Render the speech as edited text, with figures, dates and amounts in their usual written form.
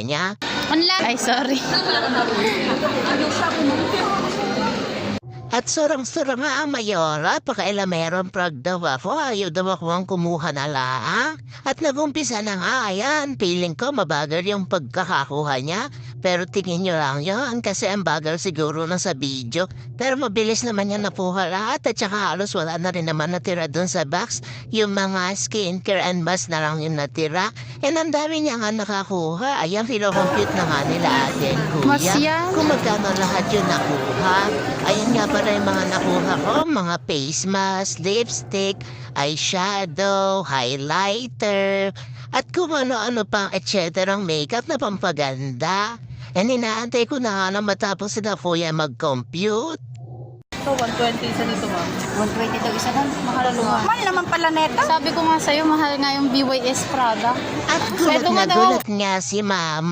niya. Online. Ay, sorry. At surang-surang nga ang mayora, pakaila meron prag daw ako, ayaw daw ako ang kumuha na laang. At nagumpisa na nga, ayan, feeling ko mabagal yung pagkakakuha niya. Pero tingin nyo lang yun, kasi ang bagal siguro na sa video. Pero mabilis naman niya nakuha lahat, at saka halos wala na rin naman natira dun sa box. Yung mga skincare and mask na lang yung natira. And ang dami niya nga nakakuha, ayan, pinocompute na nga nila atin, Mas kuya. yan? Kung magkano lahat yung nakuha. Ayan nga pala yung mga nakuha ko, mga face mask, lipstick, eyeshadow, highlighter, at kung ano-ano pang etc. makeup na pampaganda. And inaantay ko na nga na matapos sila kuya mag-compute. Ito, 120 isa dito, ma'am. 120 daw isa nun. Mahal luha. Mahal naman pala neta. Sabi ko nga sa'yo, mahal nga yung BYS Prada. At Ito nga gulat na daw. gulat nga si mama.